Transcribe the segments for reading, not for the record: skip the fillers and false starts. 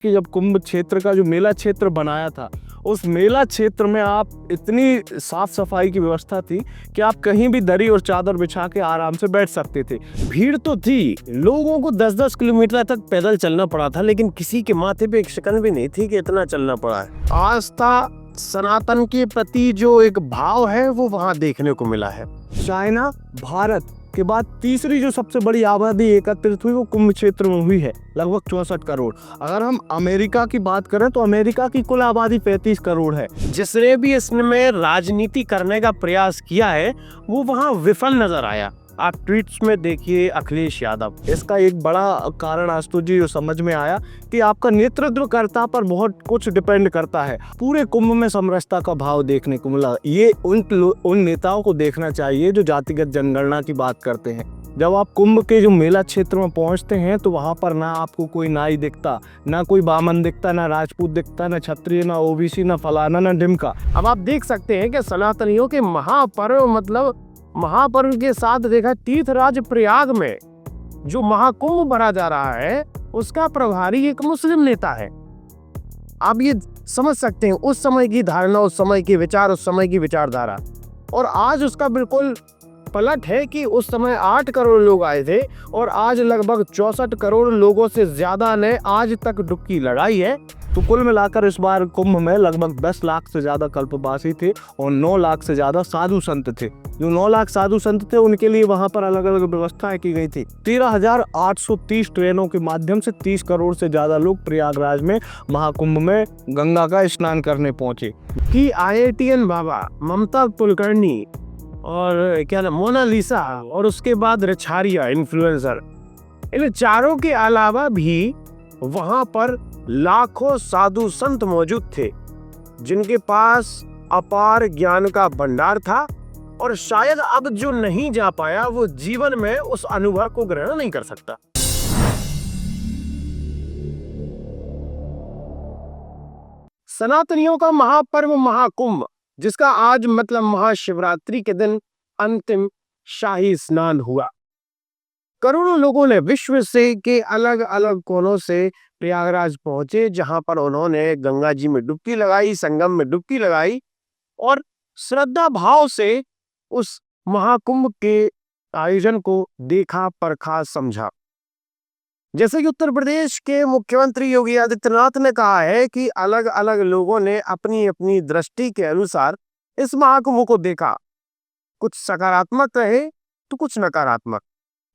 कि जब कुंभ क्षेत्र का जो मेला क्षेत्र बनाया था, उस मेला क्षेत्र में आप इतनी साफ सफाई की व्यवस्था थी कि आप कहीं भी दरी और चादर बिछा के आराम से बैठ सकते थे। भीड़ तो थी, लोगों को 10-10 किलोमीटर तक पैदल चलना पड़ा था, लेकिन किसी के माथे पे एक शिकन भी नहीं थी कि इतना चलना पड़ा है। आस्था सनातन के प्रति जो एक भाव है वो वहां देखने को मिला है। चाइना भारत के बाद तीसरी जो सबसे बड़ी आबादी एकत्रित हुई वो कुंभ क्षेत्र में हुई है, लगभग 64 करोड़। अगर हम अमेरिका की बात करें तो अमेरिका की कुल आबादी 35 करोड़ है। जिसने भी इसमें राजनीति करने का प्रयास किया है वो वहां विफल नजर आया। आप ट्वीट्स में देखिए अखिलेश यादव। इसका एक बड़ा कारण आशुतोष जी जो समझ में आया कि आपका नेतृत्वकर्ता पर बहुत कुछ डिपेंड करता है। पूरे कुंभ में समरसता का भाव देखने को मिला। ये उन नेताओं को देखना चाहिए जो जातिगत जनगणना की बात करते हैं। जब आप कुंभ के जो मेला क्षेत्र में पहुंचते हैं तो वहां पर ना आपको कोई नाई दिखता, ना कोई बामन दिखता, ना राजपूत दिखता, ना क्षत्रिय, ना ओबीसी, ना फलाना, ना ढिमका। अब आप देख सकते हैं कि सनातनियों के महापर्व महापर्व के साथ देखा तीर्थराज प्रयाग में जो महाकुंभ भरा जा रहा है उसका प्रभारी एक मुस्लिम नेता है। आप ये समझ सकते हैं उस समय की धारणा, उस समय के विचार, उस समय की विचारधारा, और आज उसका बिल्कुल पलट है कि उस समय 8 करोड़ लोग आए थे और आज लगभग 64 करोड़ लोगों से ज्यादा ने आज तक डुबकी लगाई है। तो कुल मिलाकर इस बार कुंभ में लगभग 10 लाख से ज्यादा कल्पवासी थे और 9 लाख से ज्यादा साधु संत थे। जो 9 लाख साधु संत थे उनके लिए वहां पर अलग अलग व्यवस्थाएं की गई थी। 13,830 ट्रेनों के माध्यम से 30 करोड़ से ज्यादा लोग प्रयागराज में महाकुंभ में गंगा का स्नान करने पहुंचे। कि IITN बाबा, ममता कुलकर्णी और क्या नाम, मोनालिसा, और उसके बाद रिछारिया इन्फ्लुएंसर, इन चारों के अलावा भी वहां पर लाखों साधु संत मौजूद थे जिनके पास अपार ज्ञान का भंडार था, और शायद अब जो नहीं जा पाया वो जीवन में उस अनुभव को ग्रहण नहीं कर सकता। सनातनियों का महापर्व महाकुंभ, जिसका आज मतलब महाशिवरात्रि के दिन अंतिम शाही स्नान हुआ। करोड़ों लोगों ने विश्व से के अलग अलग कोनों से प्रयागराज पहुंचे, जहां पर उन्होंने गंगा जी में डुबकी लगाई, संगम में डुबकी लगाई और श्रद्धा भाव से उस महाकुंभ के आयोजन को देखा, परखा, समझा। जैसे कि उत्तर प्रदेश के मुख्यमंत्री योगी आदित्यनाथ ने कहा है कि अलग अलग लोगों ने अपनी अपनी दृष्टि के अनुसार इस महाकुंभ को देखा। कुछ सकारात्मक रहे तो कुछ नकारात्मक।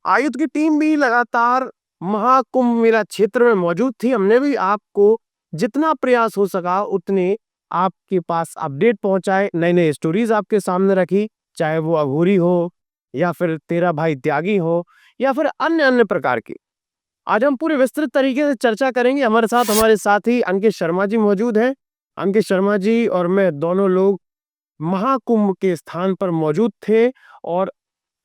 आयुध की टीम भी लगातार महाकुंभ मेला क्षेत्र में मौजूद थी। हमने भी आपको जितना प्रयास हो सका उतने आपके पास अपडेट पहुंचाए, नए नए स्टोरीज आपके सामने रखी, चाहे वो अघोरी हो या फिर तेरा भाई त्यागी हो या फिर अन्य अन्य प्रकार की। आज हम पूरे विस्तृत तरीके से चर्चा करेंगे। हमारे साथी अंकित शर्मा जी मौजूद हैं। अंकित शर्मा जी और मैं दोनों लोग महाकुंभ के स्थान पर मौजूद थे और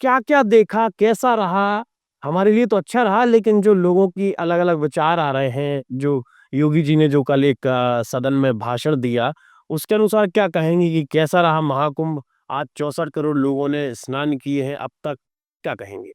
क्या क्या देखा, कैसा रहा। हमारे लिए तो अच्छा रहा, लेकिन जो लोगों की अलग अलग विचार आ रहे हैं, जो योगी जी ने जो कल एक सदन में भाषण दिया, उसके अनुसार क्या कहेंगे कि कैसा रहा महाकुंभ? आज 64 करोड़ लोगों ने स्नान किए हैं अब तक, क्या कहेंगे?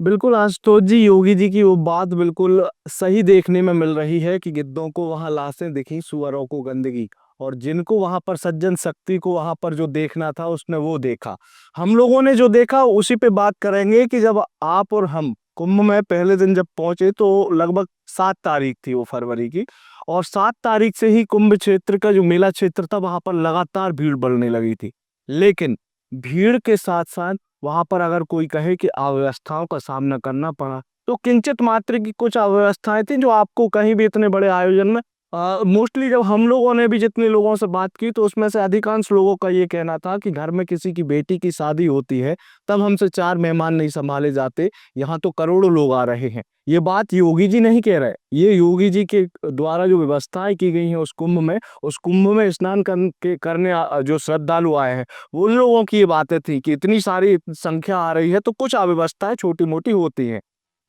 बिल्कुल आशुतोष जी, योगी जी की वो बात बिल्कुल सही देखने में मिल रही है कि गिद्धों को वहां लाशें दिखी, सुअरों को गंदगी, और जिनको वहां पर सज्जन शक्ति को वहां पर जो देखना था उसने वो देखा। हम लोगों ने जो देखा उसी पे बात करेंगे कि जब आप और हम कुंभ में पहले दिन जब पहुंचे तो लगभग 7 तारीख थी वो फरवरी की, और 7 तारीख से ही कुंभ क्षेत्र का जो मेला क्षेत्र था वहां पर लगातार भीड़ बढ़ने लगी थी। लेकिन भीड़ के साथ साथ वहां पर अगर कोई कहे कि अव्यवस्थाओं का सामना करना पड़ा, तो किंचित मात्र की कुछ अव्यवस्थाएं थी जो आपको कहीं भी इतने बड़े आयोजन में मोस्टली जब हम लोगों ने भी जितने लोगों से बात की तो उसमें से अधिकांश लोगों का ये कहना था कि घर में किसी की बेटी की शादी होती है तब हमसे 4 मेहमान नहीं संभाले जाते, यहाँ तो करोड़ों लोग आ रहे हैं। ये बात योगी जी नहीं कह रहे, ये योगी जी के द्वारा जो व्यवस्थाएं की गई हैं उस कुंभ में स्नान करने जो श्रद्धालु आए हैं वो लोगों की ये बातें थी कि इतनी सारी संख्या आ रही है तो कुछ अव्यवस्थाएं छोटी मोटी होती हैं।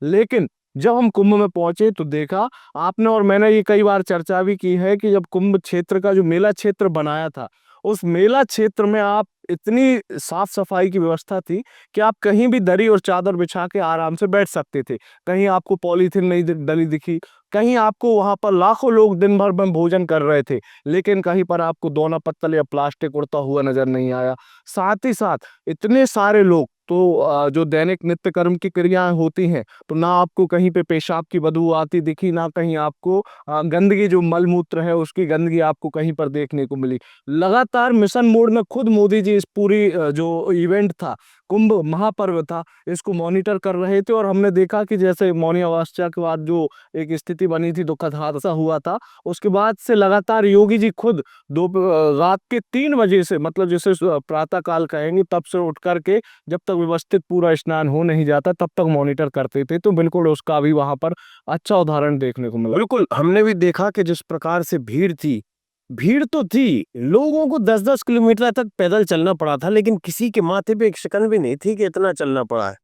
लेकिन जब हम कुंभ में पहुंचे तो देखा, आपने और मैंने ये कई बार चर्चा भी की है कि जब कुंभ क्षेत्र का जो मेला क्षेत्र बनाया था उस मेला क्षेत्र में आप इतनी साफ सफाई की व्यवस्था थी कि आप कहीं भी दरी और चादर बिछा के आराम से बैठ सकते थे। कहीं आपको पॉलीथीन नहीं डली दिखी, कहीं आपको वहां पर लाखों लोग दिन भर में भोजन कर रहे थे, लेकिन कहीं पर आपको दोना पत्तल या प्लास्टिक उड़ता हुआ नजर नहीं आया। साथ ही साथ इतने सारे लोग तो जो दैनिक नित्य कर्म की क्रियाएं होती हैं, तो ना आपको कहीं पे पेशाब की बदबू आती दिखी, ना कहीं आपको गंदगी जो मल मूत्र है उसकी गंदगी आपको कहीं पर देखने को मिली। लगातार मिशन मोड में खुद मोदी जी इस पूरी जो इवेंट था, कुंभ महापर्व था, इसको मॉनिटर कर रहे थे। और हमने देखा कि जैसे मौनी अमावस्या के बाद जो एक स्थिति बनी थी, दुखद हादसा हुआ था, उसके बाद से लगातार योगी जी खुद रात के 3 बजे से, मतलब जैसे प्रातः काल कहेंगे, तब से उठ करके जब तक व्यवस्थित पूरा स्नान हो नहीं जाता तब तक मॉनिटर करते थे। तो बिल्कुल उसका भी वहां पर अच्छा उदाहरण देखने को मिला। बिल्कुल, हमने भी देखा कि जिस प्रकार से भीड़ थी, भीड़ तो थी, लोगों को 10-10 किलोमीटर तक पैदल चलना पड़ा था, लेकिन किसी के माथे पे एक शिकन भी नहीं थी कि इतना चलना पड़ा है।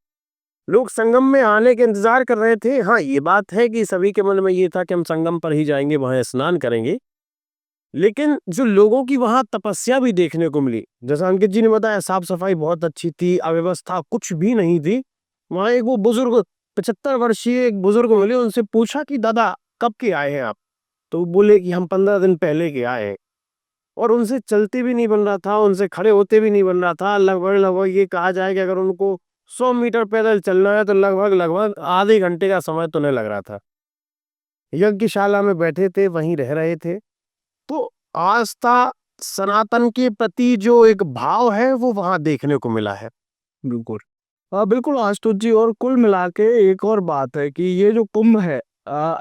लोग संगम में आने के इंतजार कर रहे थे। हाँ, ये बात है कि सभी के मन में ये था कि हम संगम पर ही जाएंगे, वहां स्नान करेंगे। लेकिन जो लोगों की वहां तपस्या भी देखने को मिली, जैसा अंकित जी ने बताया, साफ सफाई बहुत अच्छी थी, अव्यवस्था कुछ भी नहीं थी। वहां एक वो बुजुर्ग 75 वर्षीय एक बुजुर्ग मिले, उनसे पूछा कि दादा कब के आए हैं आप? तो वो बोले कि हम 15 दिन पहले के आए हैं। और उनसे चलते भी नहीं बन रहा था, उनसे खड़े होते भी नहीं बन रहा था। लगभग लगभग ये कहा जाए कि अगर उनको 100 मीटर पैदल चलना है तो लगभग लगभग आधे घंटे का समय तो नहीं लग रहा था। यज्ञशाला में बैठे थे, वहीं रह रहे थे। तो आस्था, सनातन के प्रति जो एक भाव है वो वहां देखने को मिला है। बिल्कुल। बिल्कुल आशुतोष जी, और कुल मिला के एक और बात है कि ये जो कुंभ है,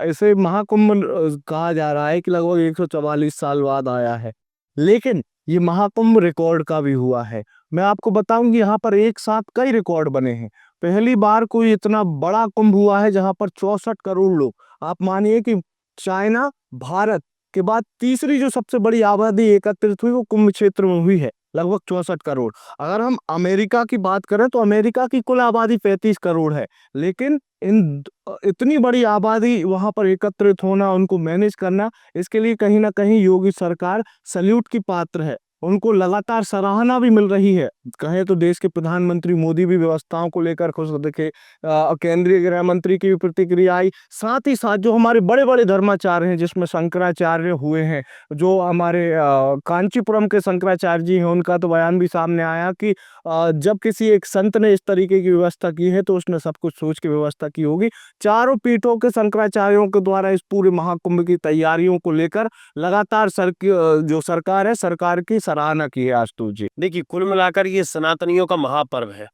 इसे महाकुंभ कहा जा रहा है कि लगभग 144 साल बाद आया है, लेकिन ये महाकुंभ रिकॉर्ड का भी हुआ है। मैं आपको बताऊं कि यहाँ पर एक साथ कई रिकॉर्ड बने हैं। पहली बार कोई इतना बड़ा कुंभ हुआ है जहाँ पर 64 करोड़ लोग, आप मानिए कि चाइना, भारत के बाद तीसरी जो सबसे बड़ी आबादी एकत्रित हुई वो कुंभ क्षेत्र में हुई है, लगभग 64 करोड़। अगर हम अमेरिका की बात करें तो अमेरिका की कुल आबादी 35 करोड़ है, लेकिन इतनी बड़ी आबादी वहां पर एकत्रित होना, उनको मैनेज करना, इसके लिए कहीं ना कहीं योगी सरकार सल्यूट की पात्र है। उनको लगातार सराहना भी मिल रही है। कहें तो देश के प्रधानमंत्री मोदी भी व्यवस्थाओं को लेकर खुश दिखे, केंद्रीय गृह मंत्री की भी प्रतिक्रिया आई। साथ ही साथ जो हमारे बड़े बड़े धर्माचार्य हैं, जिसमें शंकराचार्य हुए हैं, जो हमारे कांचीपुरम के शंकराचार्य जी हैं, उनका तो बयान भी सामने आया कि जब किसी एक संत ने इस तरीके की व्यवस्था की है तो उसने सब कुछ सोच के व्यवस्था की होगी। चारों पीठों के शंकराचार्यों के द्वारा इस पूरे महाकुंभ की तैयारियों को लेकर लगातार जो सरकार है, सरकार की सराहना की है आशुतोष जी। देखिए, कुल मिलाकर ये सनातनियों का महापर्व है,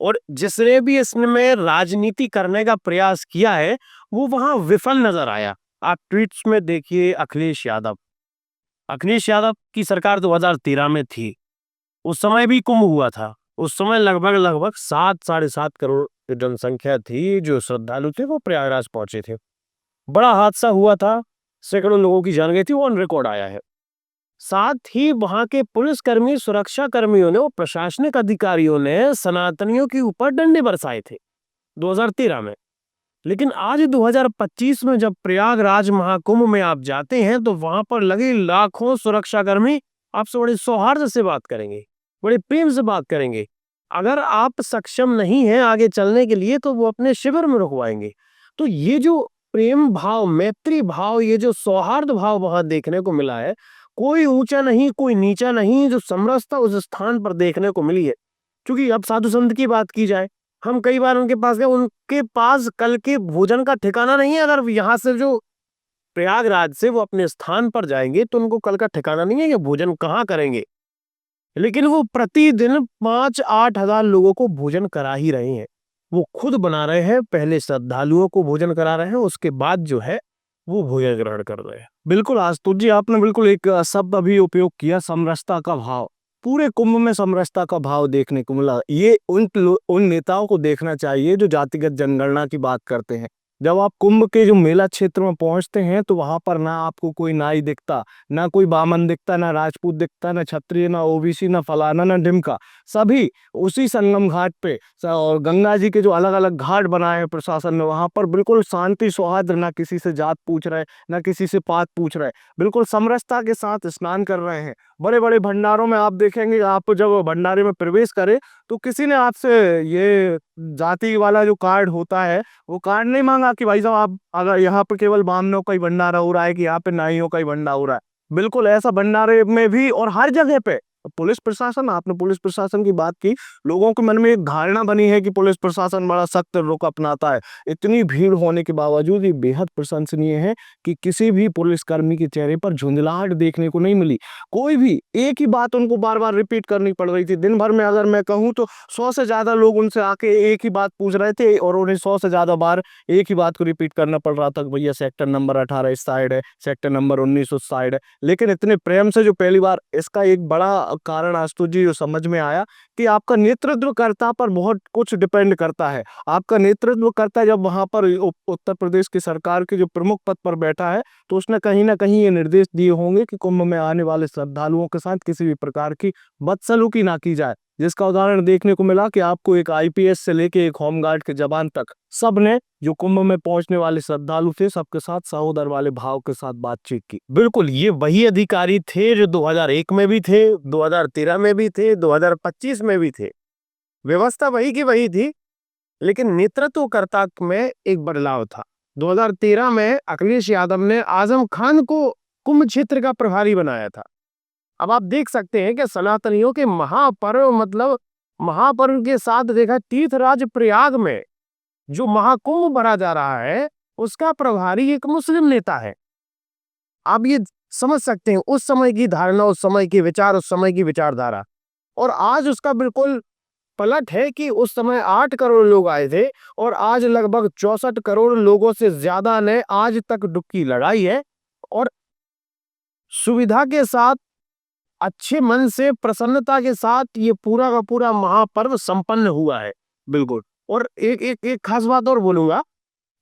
और जिसने भी इसमें राजनीति करने का प्रयास किया है वो वहां विफल नजर आया। आप ट्वीट्स में देखिए, अखिलेश यादव की सरकार 2013 में थी, उस समय भी कुंभ हुआ था। उस समय लगभग लगभग 7-7.5 करोड़ जनसंख्या थी, जो श्रद्धालु थे वो प्रयागराज पहुंचे थे। बड़ा हादसा हुआ था, सैकड़ों लोगों की जान गई थी, वो ऑन रिकॉर्ड आया है। साथ ही वहां के पुलिसकर्मी, सुरक्षा कर्मियों ने और प्रशासनिक अधिकारियों ने सनातनियों के ऊपर डंडे बरसाए थे 2013 में। लेकिन आज 2025 में जब प्रयागराज महाकुंभ में आप जाते हैं तो वहां पर लगे लाखों सुरक्षाकर्मी आपसे बड़े सौहार्द से बात करेंगे, बड़े प्रेम से बात करेंगे। अगर आप सक्षम नहीं हैं आगे चलने के लिए तो वो अपने शिविर में रुकवाएंगे। तो ये जो प्रेम भाव, मैत्री भाव, ये जो सौहार्द भाव वहां देखने को मिला है, कोई ऊंचा नहीं, कोई नीचा नहीं, जो समरसता उस स्थान पर देखने को मिली है। क्योंकि अब साधु संत की बात की जाए, हम कई बार उनके पास गए, उनके पास कल के भोजन का ठिकाना नहीं है। अगर यहाँ से जो प्रयागराज से वो अपने स्थान पर जाएंगे तो उनको कल का ठिकाना नहीं है कि भोजन कहाँ करेंगे। लेकिन वो प्रतिदिन 5-8 हजार लोगों को भोजन करा ही रहे हैं। वो खुद बना रहे हैं, पहले श्रद्धालुओं को भोजन करा रहे हैं, उसके बाद जो है वो भोजन ग्रहण कर रहे हैं। बिल्कुल आशुतोष जी, आपने बिल्कुल एक शब्द अभी उपयोग किया, समरसता का भाव। पूरे कुंभ में समरसता का भाव देखने को मिला। ये उन नेताओं को देखना चाहिए जो जातिगत जनगणना की बात करते हैं। जब आप कुंभ के जो मेला क्षेत्र में पहुंचते हैं तो वहां पर ना आपको कोई नाई दिखता, ना कोई बामन दिखता, ना राजपूत दिखता, ना क्षत्रिय, ना ओबीसी, ना फलाना, ना ढिमका। सभी उसी संगम घाट पे और गंगा जी के जो अलग अलग घाट बनाए हैं प्रशासन ने, वहां पर बिल्कुल शांति सौहार्द, ना किसी से जात पूछ रहे, ना किसी से पात पूछ रहे, बिल्कुल समरसता के साथ स्नान कर रहे हैं। बड़े बड़े भंडारों में आप देखेंगे, आप जब भंडारे में प्रवेश करें तो किसी ने आपसे ये जाति वाला जो कार्ड होता है वो कार्ड नहीं मांगा कि भाई साहब आप अगर यहाँ पे केवल ब्राह्मणों का ही भंडारा हो रहा है कि यहाँ पे नाइयों का ही भंडारा हो रहा है। बिल्कुल ऐसा भंडारे में भी और हर जगह पे पुलिस प्रशासन, आपने पुलिस प्रशासन की बात की, लोगों के मन में एक धारणा बनी है कि पुलिस प्रशासन बड़ा सख्त रुख अपनाता है। इतनी भीड़ होने के बावजूद ये बेहद प्रशंसनीय है कि किसी भी पुलिसकर्मी के चेहरे पर झुंझलाहट देखने को नहीं मिली। कोई भी एक ही बात उनको बार बार रिपीट करनी पड़ रही थी। दिन भर में अगर मैं कहूँ तो 100 से ज्यादा लोग उनसे आके एक ही बात पूछ रहे थे और उन्हें 100 से ज्यादा बार एक ही बात को रिपीट करना पड़ रहा था कि भैया सेक्टर नंबर 18 इस साइड है, सेक्टर नंबर 19 उस साइड है। लेकिन इतने प्रेम से जो पहली बार, इसका एक बड़ा कारण आशुतोष जी जो समझ में आया कि आपका नेतृत्वकर्ता पर बहुत कुछ डिपेंड करता है। आपका नेतृत्वकर्ता जब वहां पर उत्तर प्रदेश की सरकार के जो प्रमुख पद पर बैठा है तो उसने कहीं ना कहीं ये निर्देश दिए होंगे कि कुंभ में आने वाले श्रद्धालुओं के साथ किसी भी प्रकार की बदसलूकी ना की जाए। जिसका उदाहरण देखने को मिला कि आपको एक आईपीएस से लेके एक होमगार्ड के जवान तक सबने जो कुंभ में पहुंचने वाले श्रद्धालु थे सबके साथ सहोदर वाले भाव के साथ बातचीत की। बिल्कुल ये वही अधिकारी थे जो 2001 में भी थे, 2013 में भी थे, 2025 में भी थे। व्यवस्था वही की वही थी, लेकिन नेतृत्वकर्ता में एक बदलाव था। 2013 में अखिलेश यादव ने आजम खान को कुंभ क्षेत्र का प्रभारी बनाया था। अब आप देख सकते हैं कि सनातनियों के महापर्व मतलब महापर्व के साथ देखा तीर्थराज प्रयाग में जो महाकुंभ भरा जा रहा है उसका प्रभारी एक मुस्लिम नेता है। आप ये समझ सकते हैं उस समय की धारणा, उस समय के विचार, उस समय की विचारधारा। और आज उसका बिल्कुल पलट है कि उस समय 8 करोड़ लोग आए थे और आज लगभग 64 करोड़ लोगों से ज्यादा ने आज तक डुबकी लगाई है और सुविधा के साथ, अच्छे मन से, प्रसन्नता के साथ ये पूरा का पूरा महापर्व संपन्न हुआ है। बिल्कुल। और एक खास बात और बोलूंगा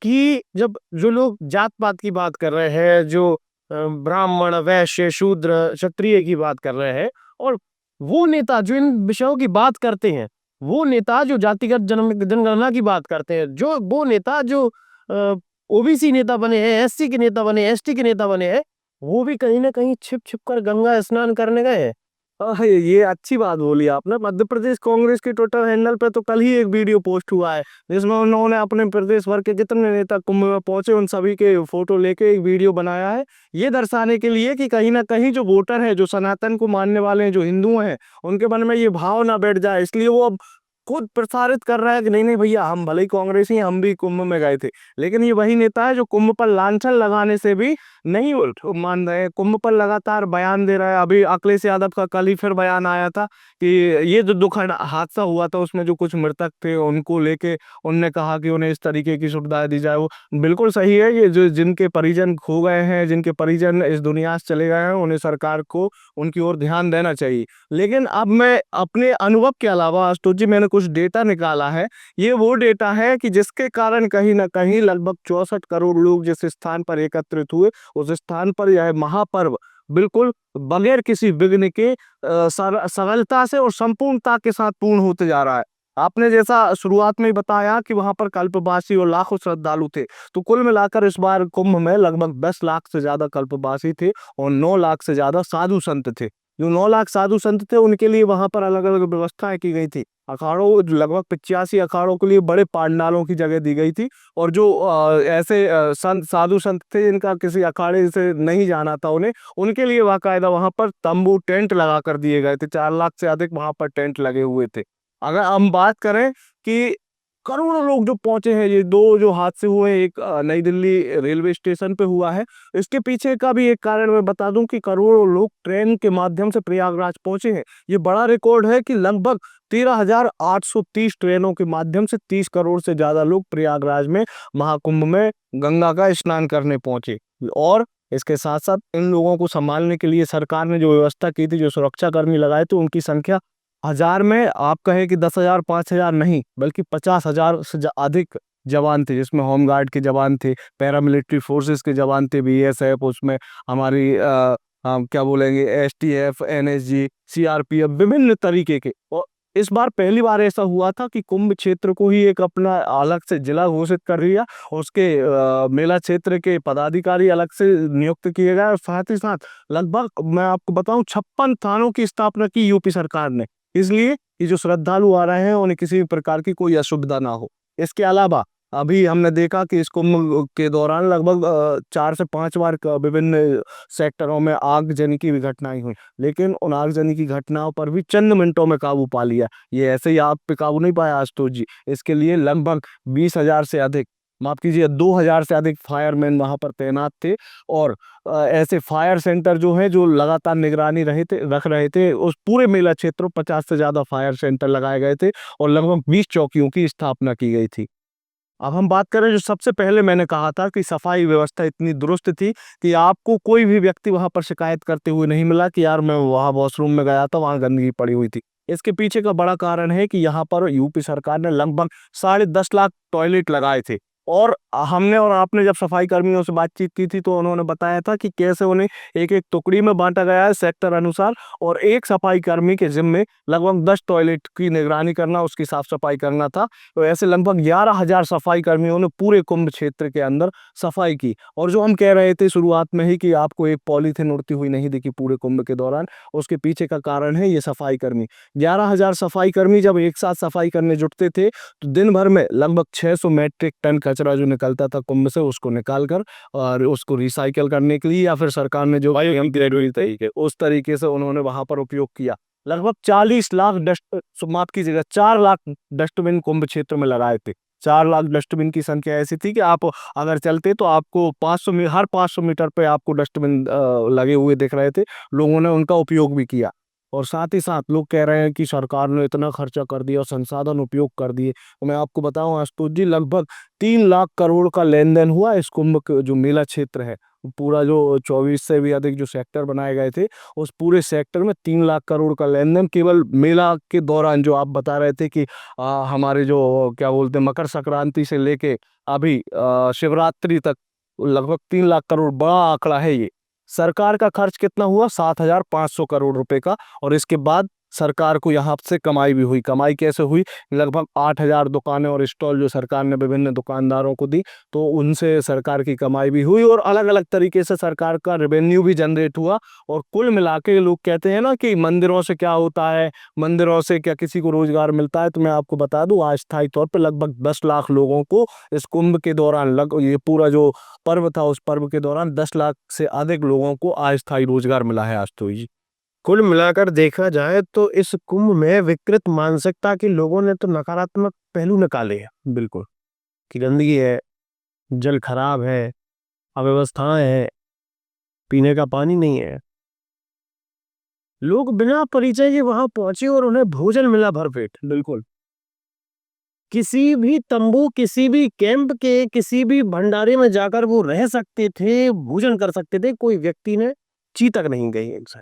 कि जब जो लोग जात पात की बात कर रहे हैं, जो ब्राह्मण, वैश्य, शूद्र, क्षत्रिय की बात कर रहे हैं, और वो नेता जो इन विषयों की बात करते हैं, वो नेता जो जातिगत जनगणना की बात करते हैं, जो वो नेता जो ओबीसी नेता बने हैं, एससी के नेता बने, एसटी के नेता बने हैं, वो भी कहीं ना कहीं छिप छिप कर गंगा स्नान करने गए हैं। ये अच्छी बात बोली आपने। मध्य प्रदेश कांग्रेस के ट्विटर हैंडल पे तो कल ही एक वीडियो पोस्ट हुआ है जिसमें उन्होंने अपने प्रदेश भर के जितने नेता कुंभ में पहुंचे उन सभी के फोटो लेके एक वीडियो बनाया है, ये दर्शाने के लिए कि कहीं ना कहीं जो वोटर है, जो सनातन को मानने वाले हैं, जो हिंदू हैं, उनके मन में ये भाव ना बैठ जाए। इसलिए वो अब खुद प्रसारित कर रहा है कि नहीं नहीं भैया हम भले ही कांग्रेसी हैं, हम भी कुंभ में गए थे। लेकिन ये वही नेता है जो कुंभ पर लांछन लगाने से भी नहीं उल्ट मान रहे हैं, कुंभ पर लगातार बयान दे रहा है। अभी अखिलेश यादव का कल ही फिर बयान आया था कि ये जो दुखद हादसा हुआ था उसमें जो कुछ मृतक थे उनको लेके उनने कहा कि उन्हें इस तरीके की सुविधाएं दी जाए। वो बिल्कुल सही है। ये जो जिनके परिजन खो गए हैं, जिनके परिजन इस दुनिया से चले गए हैं, उन्हें सरकार को उनकी ओर ध्यान देना चाहिए। लेकिन अब मैं अपने अनुभव के अलावा आशुतोष जी मैंने कुछ डेटा निकाला है। ये वो डेटा है कि जिसके कारण कहीं ना कहीं लगभग 64 करोड़ लोग जिस स्थान पर एकत्रित हुए उस स्थान पर यह महापर्व बिल्कुल बगैर किसी विघ्न के सरलता से और संपूर्णता के साथ पूर्ण होते जा रहा है। आपने जैसा शुरुआत में ही बताया कि वहां पर कल्पवासी और लाखों श्रद्धालु थे, तो कुल मिलाकर इस बार कुंभ में लगभग 10 लाख से ज्यादा कल्पवासी थे और 9 लाख से ज्यादा साधु संत थे। जो 9 लाख साधु संत थे उनके लिए वहां पर अलग अलग व्यवस्थाएं की गई थी। अखाड़ों लगभग 85 अखाड़ों के लिए बड़े पांडालों की जगह दी गई थी और जो ऐसे संत साधु संत थे जिनका किसी अखाड़े से नहीं जाना था उन्हें, उनके लिए बाकायदा वहां पर तंबू टेंट लगा कर दिए गए थे। 4 लाख से अधिक वहां पर टेंट लगे हुए थे। अगर हम बात करें कि करोड़ों लोग जो पहुंचे हैं, ये दो जो हादसे हुए, एक नई दिल्ली रेलवे स्टेशन पे हुआ है, इसके पीछे का भी एक कारण मैं बता दूं कि करोड़ों लोग ट्रेन के माध्यम से प्रयागराज पहुंचे हैं। ये बड़ा रिकॉर्ड है कि लगभग 13,830 ट्रेनों के माध्यम से 30 करोड़ से ज्यादा लोग प्रयागराज में महाकुंभ में गंगा का स्नान करने पहुंचे। और इसके साथ साथ इन लोगों को संभालने के लिए सरकार ने जो व्यवस्था की थी, जो सुरक्षा कर्मी लगाए थे, उनकी संख्या हजार में आप कहे कि 10,000 5,000 नहीं बल्कि 50,000 से अधिक जवान थे, जिसमें होमगार्ड के जवान थे, पैरामिलिट्री फोर्सेस के जवान थे, बीएसएफ, उसमें हमारी क्या बोलेंगे एसटीएफ, एनएसजी, सीआरपीएफ, विभिन्न तरीके के। और इस बार पहली बार ऐसा हुआ था कि कुंभ क्षेत्र को ही एक अपना अलग से जिला घोषित कर दिया, उसके मेला क्षेत्र के पदाधिकारी अलग से नियुक्त किए गए और साथ ही साथ लगभग मैं आपको बताऊं 56 थानों की स्थापना की यूपी सरकार ने। इसलिए ये जो श्रद्धालु आ रहे हैं उन्हें किसी भी प्रकार की कोई असुविधा ना हो। इसके अलावा अभी हमने देखा कि इस कुंभ के दौरान लगभग 4 से 5 बार विभिन्न सेक्टरों में आगजनी की भी घटनाएं हुई, लेकिन उन आगजनी की घटनाओं पर भी चंद मिनटों में काबू पा लिया। ये ऐसे ही आग पे काबू नहीं पाया आशुतोष जी। इसके लिए लगभग 20,000 से अधिक, माफ कीजिए 2,000 से अधिक फायरमैन वहां पर तैनात थे। और ऐसे फायर सेंटर जो है, जो लगातार निगरानी रख रहे थे उस पूरे मेला क्षेत्र में 50 से ज्यादा फायर सेंटर लगाए गए थे और लगभग 20 चौकियों की स्थापना की गई थी। अब हम बात करें, जो सबसे पहले मैंने कहा था कि सफाई व्यवस्था इतनी दुरुस्त थी कि आपको कोई भी व्यक्ति वहां पर शिकायत करते हुए नहीं मिला कि यार मैं वहां वॉशरूम में गया था, वहां गंदगी पड़ी हुई थी। इसके पीछे का बड़ा कारण है कि यहाँ पर यूपी सरकार ने लगभग 10.5 लाख टॉयलेट लगाए थे। और हमने और आपने जब सफाई कर्मियों से बातचीत की थी तो उन्होंने बताया था कि कैसे उन्हें एक एक टुकड़ी में बांटा गया है सेक्टर अनुसार, और एक सफाई कर्मी के जिम्मे लगभग 10 टॉयलेट की निगरानी करना, उसकी साफ सफाई करना था। तो ऐसे लगभग 11,000 सफाई कर्मियों ने पूरे कुंभ क्षेत्र के अंदर सफाई की। और जो हम कह रहे थे शुरुआत में ही कि आपको एक पॉलीथिन उड़ती हुई नहीं दिखी पूरे कुंभ के दौरान, उसके पीछे का कारण है ये सफाई कर्मी। 11,000 सफाई कर्मी जब एक साथ सफाई करने जुटते थे तो दिन भर में लगभग 600 मैट्रिक टन कचरा जो निकलता था कुंभ से, उसको निकाल कर और उसको रिसाइकल करने के लिए या फिर सरकार ने जो बायोडिग्रेडेबल तरीके उस तरीके से उन्होंने वहां पर उपयोग किया। लगभग 40 लाख माफ कीजिएगा 4 लाख डस्टबिन कुंभ क्षेत्र में लगाए थे। 4 लाख डस्टबिन की संख्या ऐसी थी कि आप अगर चलते तो आपको 500 हर 500 मीटर पे आपको डस्टबिन लगे हुए दिख रहे थे। लोगों ने उनका उपयोग भी किया। और साथ ही साथ लोग कह रहे हैं कि सरकार ने इतना खर्चा कर दिया और संसाधन उपयोग कर दिए, तो मैं आपको बताऊं आशुतोष जी, लगभग 3 लाख करोड़ का लेन देन हुआ इस कुंभ जो मेला क्षेत्र है। पूरा जो 24 से भी अधिक जो सेक्टर बनाए गए थे, उस पूरे सेक्टर में 3 लाख करोड़ का लेन देन केवल मेला के दौरान, जो आप बता रहे थे कि हमारे जो क्या बोलते हैं मकर संक्रांति से लेके अभी शिवरात्रि तक लगभग 3 लाख करोड़, बड़ा आंकड़ा है ये। सरकार का खर्च कितना हुआ? 7,500 करोड़ रुपए का। और इसके बाद सरकार को यहाँ से कमाई भी हुई। कमाई कैसे हुई? लगभग 8,000 दुकानें और स्टॉल जो सरकार ने विभिन्न दुकानदारों को दी, तो उनसे सरकार की कमाई भी हुई और अलग अलग तरीके से सरकार का रेवेन्यू भी जनरेट हुआ। और कुल मिला के लोग कहते हैं ना कि मंदिरों से क्या होता है, मंदिरों से क्या किसी को रोजगार मिलता है, तो मैं आपको बता दूं अस्थायी तौर पर लगभग 10 लाख लोगों को इस कुंभ के दौरान ये पूरा जो पर्व था उस पर्व के दौरान 10 लाख से अधिक लोगों को अस्थायी रोजगार मिला है आज तो जी। कुल मिलाकर देखा जाए तो इस कुंभ में विकृत मानसिकता के लोगों ने तो नकारात्मक पहलू निकाले हैं। बिल्कुल। कि गंदगी है, जल खराब है, अव्यवस्थाएं है, पीने का पानी नहीं है। लोग बिना परिचय के वहां पहुंचे और उन्हें भोजन मिला भरपेट। बिल्कुल। किसी भी तंबू, किसी भी कैंप के किसी भी भंडारे में जाकर वो रह सकते थे, भोजन कर सकते थे, कोई व्यक्ति ने ची तक नहीं गई इनसे।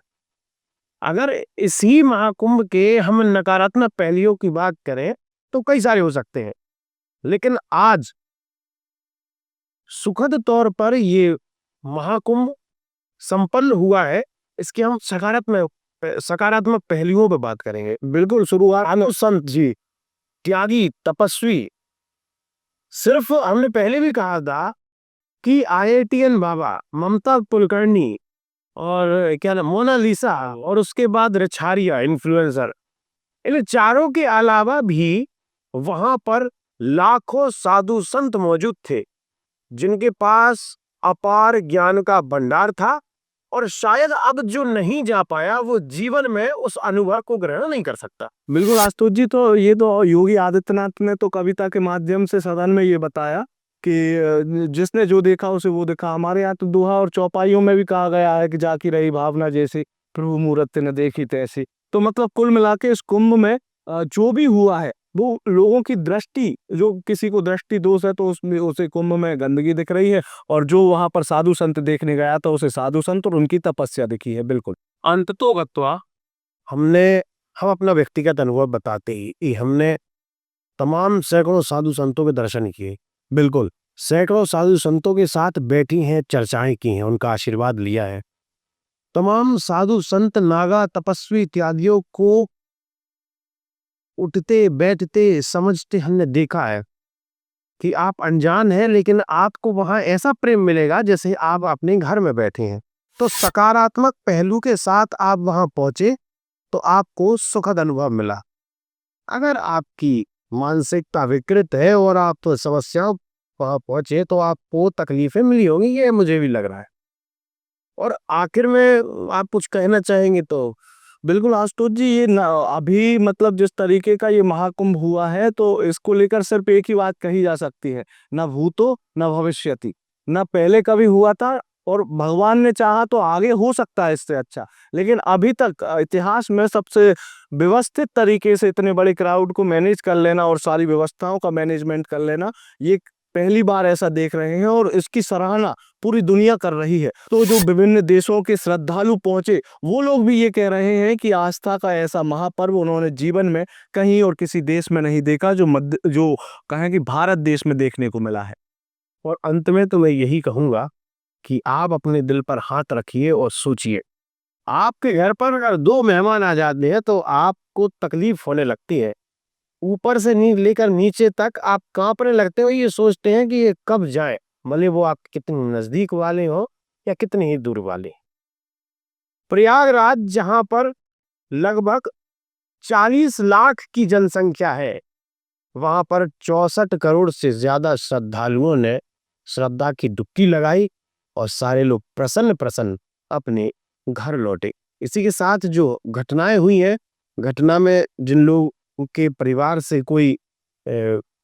अगर इसी महाकुंभ के हम नकारात्मक पहलुओं की बात करें तो कई सारे हो सकते हैं, लेकिन आज सुखद तौर पर ये महाकुंभ संपन्न हुआ है। इसके हम सकारात्मक पहलुओं पर बात करेंगे। बिल्कुल शुरुआत संत जी, त्यागी, तपस्वी, सिर्फ हमने पहले भी कहा था कि IITN बाबा, ममता कुलकर्णी और क्या नाम मोनालिसा और उसके बाद रिछारिया इन्फ्लुएंसर, इन चारों के अलावा भी वहां पर लाखों साधु संत मौजूद थे जिनके पास अपार ज्ञान का भंडार था। और शायद अब जो नहीं जा पाया वो जीवन में उस अनुभव को ग्रहण नहीं कर सकता। बिल्कुल आशुतोष जी, तो ये तो योगी आदित्यनाथ ने तो कविता के माध्यम से सदन में ये बताया कि जिसने जो देखा उसे वो देखा। हमारे यहाँ तो दोहा और चौपाइयों में भी कहा गया है कि जाकी रही भावना जैसे, प्रभु मूरत ने देखी तैसी। तो मतलब कुल मिला के इस कुंभ में जो भी हुआ है वो लोगों की दृष्टि, जो किसी को दृष्टि दोष है तो उसमें उसे कुंभ में गंदगी दिख रही है, और जो वहां पर साधु संत देखने गया था उसे साधु संत और उनकी तपस्या दिखी है। बिल्कुल। अंततोगत्वा हम अपना व्यक्तिगत अनुभव बताते ही हमने तमाम सैकड़ों साधु संतों के दर्शन किए। बिल्कुल। सैकड़ों साधु संतों के साथ बैठी हैं, चर्चाएं की हैं, उनका आशीर्वाद लिया है। तमाम साधु संत, नागा, तपस्वी इत्यादियों को उठते बैठते समझते हमने देखा है कि आप अनजान हैं, लेकिन आपको वहां ऐसा प्रेम मिलेगा जैसे आप अपने घर में बैठे हैं। तो सकारात्मक पहलू के साथ आप वहां पहुंचे तो आपको सुखद अनुभव मिला। अगर आपकी मानसिकता विकृत है और आप तो समस्याओं वहां पहुंचे तो आपको तकलीफें मिली होंगी, ये मुझे भी लग रहा है। और आखिर में आप कुछ कहना चाहेंगे तो? बिल्कुल आशुतोष जी, ये न अभी मतलब जिस तरीके का ये महाकुंभ हुआ है तो इसको लेकर सिर्फ एक ही बात कही जा सकती है, न भूतो न भविष्यति। न पहले कभी हुआ था और भगवान ने चाहा तो आगे हो सकता है इससे अच्छा, लेकिन अभी तक इतिहास में सबसे व्यवस्थित तरीके से इतने बड़े क्राउड को मैनेज कर लेना और सारी व्यवस्थाओं का मैनेजमेंट कर लेना, ये पहली बार ऐसा देख रहे हैं और इसकी सराहना पूरी दुनिया कर रही है। तो जो विभिन्न देशों के श्रद्धालु पहुंचे वो लोग भी ये कह रहे हैं कि आस्था का ऐसा महापर्व उन्होंने जीवन में कहीं और किसी देश में नहीं देखा जो कहें कि भारत देश में देखने को मिला है। और अंत में तो मैं यही कहूंगा कि आप अपने दिल पर हाथ रखिए और सोचिए, आपके घर पर अगर 2 मेहमान आ जाते हैं तो आपको तकलीफ होने लगती है। ऊपर से लेकर नीचे तक आप कांपने लगते हो, ये सोचते हैं कि ये कब जाए, भले वो आप कितने नजदीक वाले हो या कितने ही दूर वाले। प्रयागराज जहां पर लगभग 40 लाख की जनसंख्या है, वहां पर 64 करोड़ से ज्यादा श्रद्धालुओं ने श्रद्धा की डुबकी लगाई और सारे लोग प्रसन्न प्रसन्न अपने घर लौटे। इसी के साथ जो घटनाएं हुई हैं, घटना में जिन लोगों के परिवार से कोई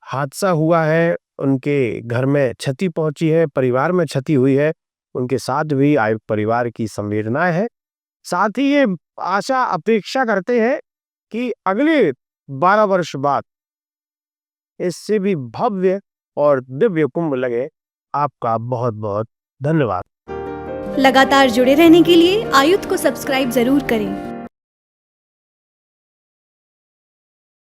हादसा हुआ है, उनके घर में क्षति पहुंची है, परिवार में क्षति हुई है, उनके साथ भी परिवार की संवेदनाएं है। साथ ही ये आशा अपेक्षा करते हैं कि अगले 12 वर्ष बाद इससे भी भव्य और दिव्य कुंभ लगे। आपका बहुत बहुत धन्यवाद। लगातार जुड़े रहने के लिए आयुध को सब्सक्राइब जरूर करें।